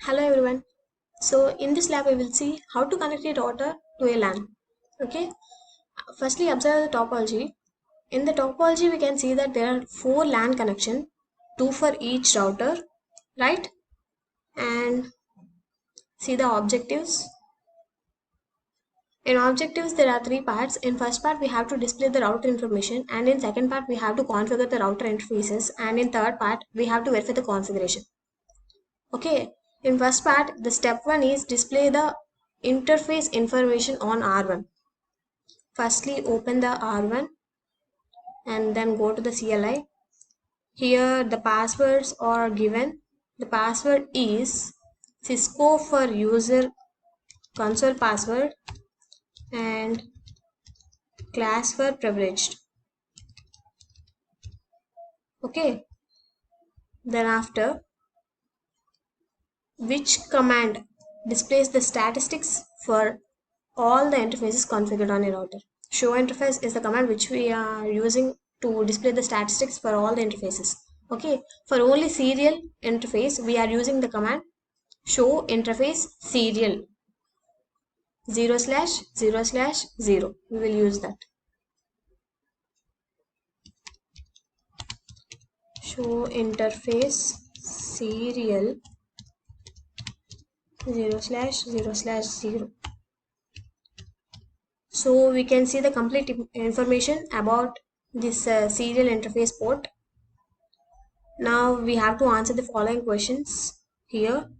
Hello everyone. So in this lab we will see how to connect a router to a LAN. Okay. Firstly observe the topology. In the topology we can see that there are 4 LAN connection, 2 for each router, right? And see the objectives. In objectives there are 3 parts. In first part we have to display the router information, and in second part we have to configure the router interfaces, and in third part we have to verify the configuration. Okay, in first part, the step 1 is display the interface information on R1. Firstly, open the R1 and then go to the CLI. Here, the passwords are given. The password is Cisco for user console password and class for privileged. Okay, then after, which command displays the statistics for all the interfaces configured on a router. Show interface is the command which we are using to display the statistics for all the interfaces. Okay, for only serial interface, we are using the command show interface serial 0/0/0. We will use that. Show interface serial 0/0/0. So we can see the complete information about this serial interface port. Now we have to answer the following questions here.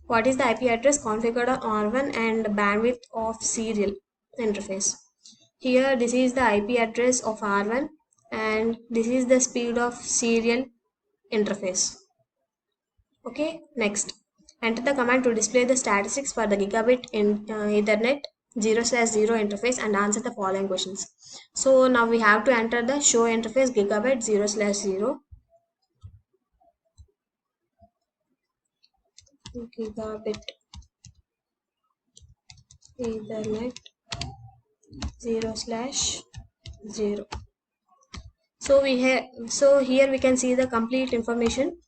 What is the IP address configured on R1 and bandwidth of serial interface? Here this is the IP address of R1 and this is the speed of serial interface. Okay, next. Enter the command to display the statistics for the gigabit in Ethernet 0/0 interface and answer the following questions. So now we have to enter the show interface gigabit 0/0. Gigabit Ethernet 0/0. So here we can see the complete information,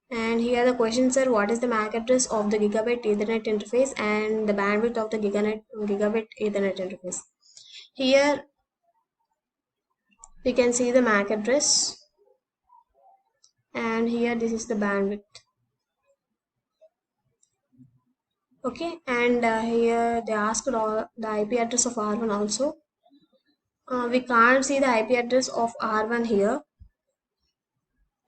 and here the questions are: what is the MAC address of the gigabit Ethernet interface and the bandwidth of the gigabit Ethernet interface. Here we can see the MAC address, and here this is the bandwidth. Okay, and here they asked all the IP address of R1 also. We can't see the IP address of R1 here.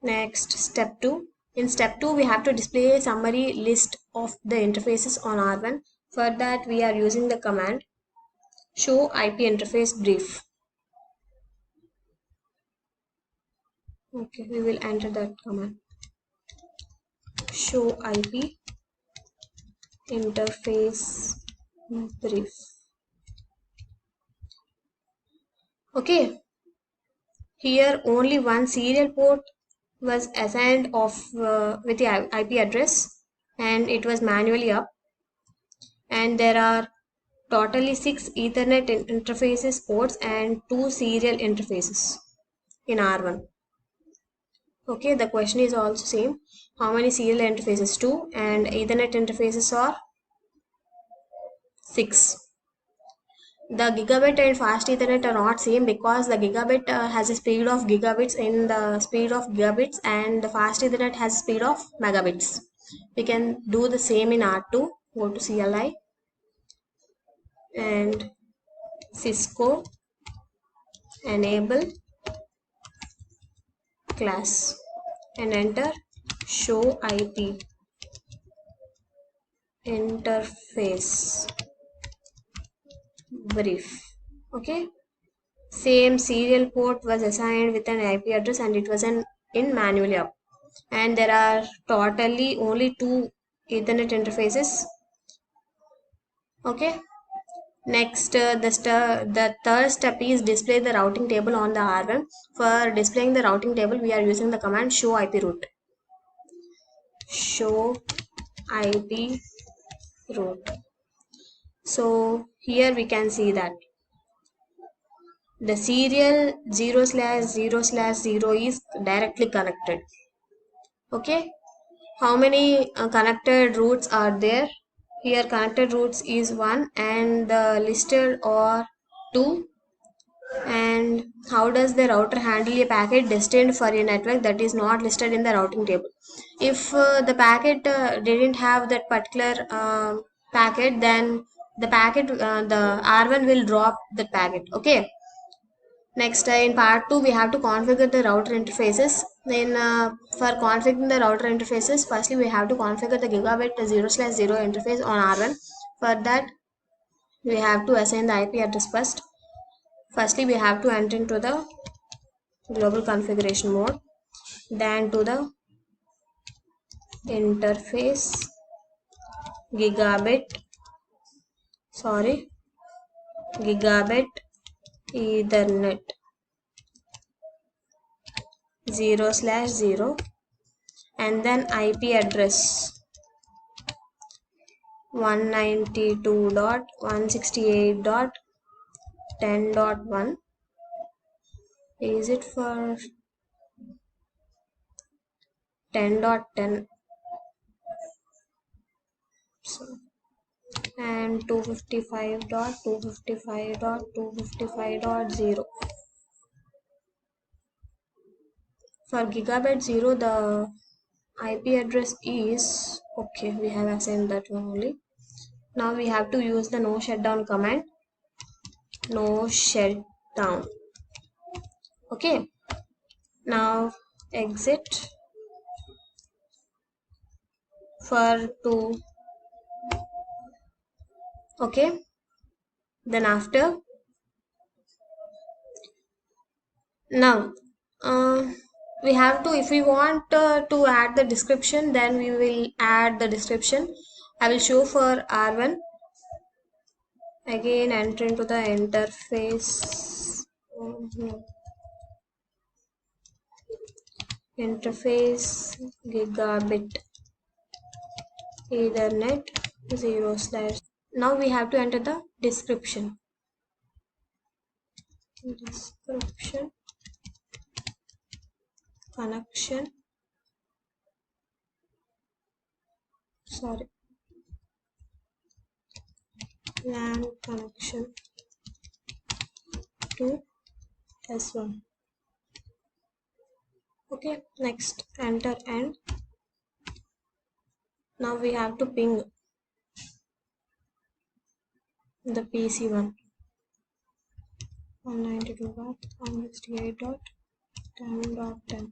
Next, step 2. In step 2, we have to display a summary list of the interfaces on R1. For that, we are using the command show IP interface brief. Okay, we will enter that command. Show IP interface brief. Okay, here only one serial port was assigned with the IP address, and it was manually up, and there are totally 6 Ethernet interfaces ports and 2 serial interfaces in R1. Okay, the question is also same. How many serial interfaces? 2, and Ethernet interfaces are 6. The gigabit and fast Ethernet are not same because the gigabit has a speed of gigabits in the speed of gigabits, and the fast Ethernet has a speed of megabits. We can do the same in R2. Go to CLI and Cisco enable class and enter show IP interface brief. Okay, same serial port was assigned with an IP address and it was in manually up, and there are totally only 2 Ethernet interfaces. Okay, next the third step is display the routing table on the R1. For displaying the routing table, we are using the command show IP route. Show IP route. So here we can see that the serial 0/0/0 is directly connected. Okay, How many connected routes are there? Here connected routes is 1 and the listed are 2. And how does the router handle a packet destined for a network that is not listed in the routing table? If the packet didn't have that particular packet, then the R1 will drop that packet. Okay. Next, in part 2, we have to configure the router interfaces. Then, for configuring the router interfaces, firstly we have to configure the gigabit 0/0 interface on R1. For that, we have to assign the IP address first. Firstly, we have to enter into the global configuration mode, then to the interface gigabit, gigabit Ethernet 0/0, and then IP address 192.168.10.1. Is it for 10.10? So, and 255.255.255.0. For gigabit 0, the IP address is okay. We have assigned that one only. Now we have to use the no shutdown command. No shutdown. Okay. Now exit for to. Okay. Then after. Now we have to, if we want to add the description, then we will add the description. I will show for R1. Again, enter into the interface. Interface gigabit Ethernet 0/. Now we have to enter the description. Connection. LAN connection to S1. Okay, next enter, and now we have to ping the PC1 192.168.10.10.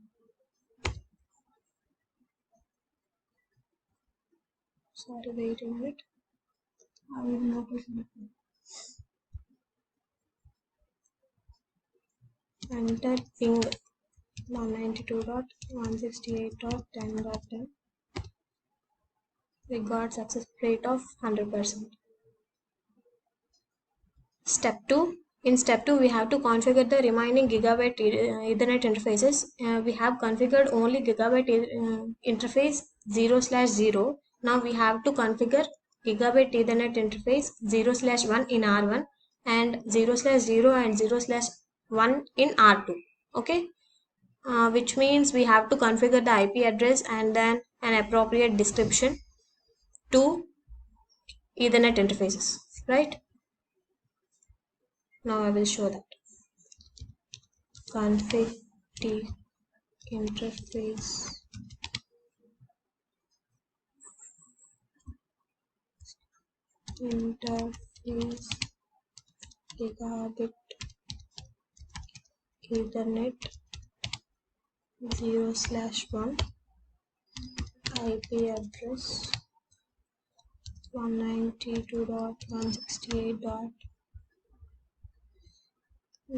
Sorry, wait a minute. I will notice it. Enter ping 192.168.10.10. We got success rate of 100%. Step 2. In step 2, we have to configure the remaining gigabit Ethernet interfaces. We have configured only gigabit interface 0/0. Now we have to configure gigabit Ethernet interface 0/1 in R1 and 0/0 and 0/1 in R2. Okay. Which means we have to configure the IP address and then an appropriate description to Ethernet interfaces, right? Now I will show that. Config T interface gigabit Ethernet 0/1, IP address 192.168.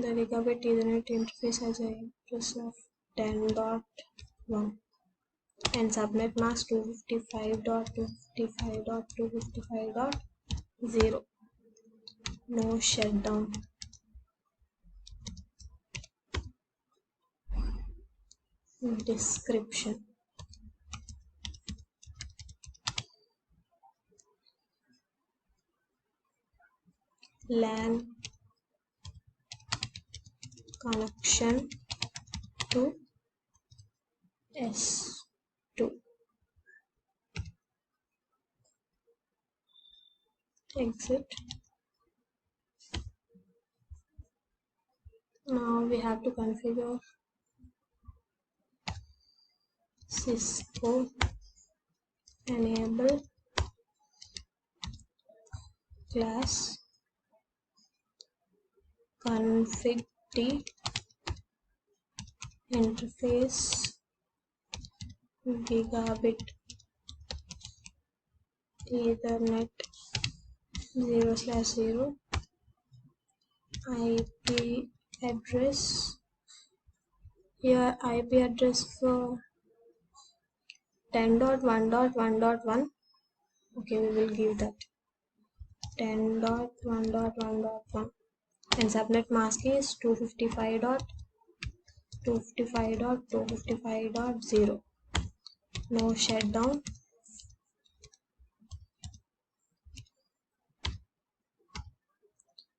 The gigabit Ethernet interface has an address of 10.1 and subnet mask 255.255.255.0. No shutdown. Description. LAN connection to S2. exit. Now we have to configure Cisco enable class config t interface gigabit ethernet 0/0 IP address. Here IP address for 10.1.1.1. Okay, we will give that 10.1.1.1, and subnet mask is 255.255.255.0. No shutdown.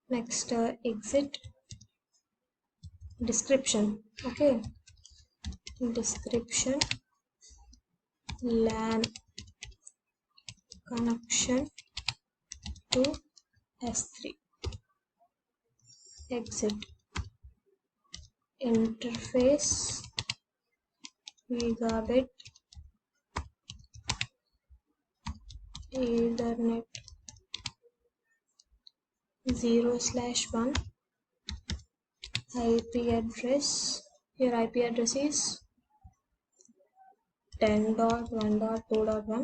Next, exit. Description. Okay, description LAN connection to S3. Exit. Interface gigabit ethernet 0/1 IP address. Your IP address is 10.1.2.1.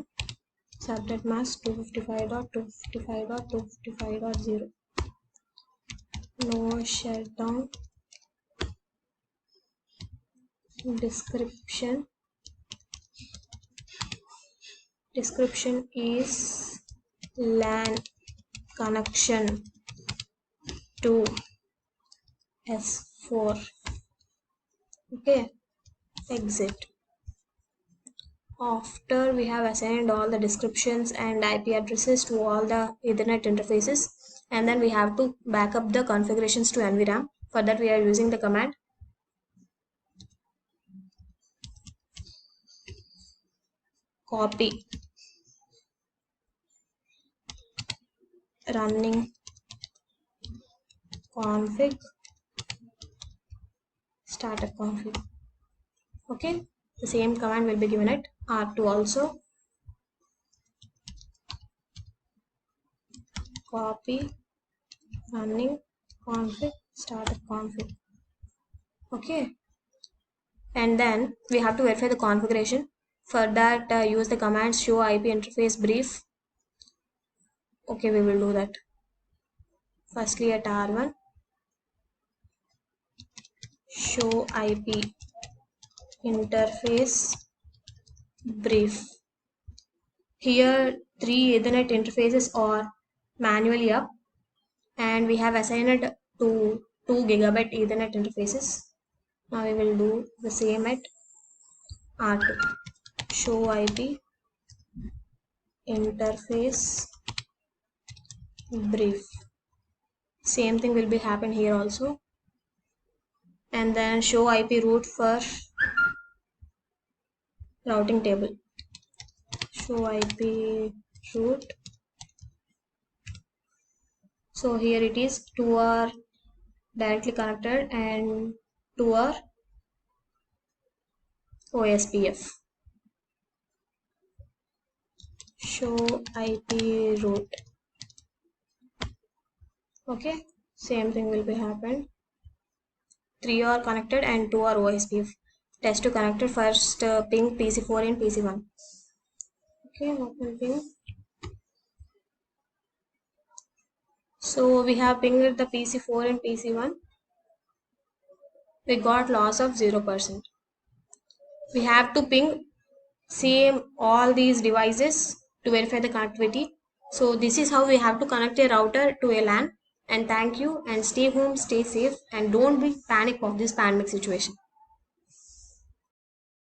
Subnet mask 255.255.255.0. No shutdown. Description is LAN connection to S4. Okay, exit. After we have assigned all the descriptions and IP addresses to all the Ethernet interfaces, and then we have to back up the configurations to NVRAM. For that we are using the command copy running config startup config. Okay, the same command will be given at R2 also. Copy running config startup config. Okay, and then we have to verify the configuration. For that, use the command show IP interface brief. Okay, we will do that. Firstly, at R1, show IP interface brief. Here 3 Ethernet interfaces are manually up, and we have assigned to 2 gigabit Ethernet interfaces. Now we will do the same at R2. Show IP interface brief. Same thing will be happen here also. And then show IP route for routing table. Show IP route. So here it is, 2 are directly connected and 2 are OSPF. Show IP route. Okay, same thing will be happened. 3 are connected and 2 are OSPF. Test to connected. First ping PC4 and PC1. Okay, open ping. So we have pinged the PC4 and PC1. We got loss of 0%. We have to ping same all these devices to verify the connectivity. So this is how we have to connect a router to a LAN. And thank you, and stay home, stay safe, and don't be panic of this pandemic situation.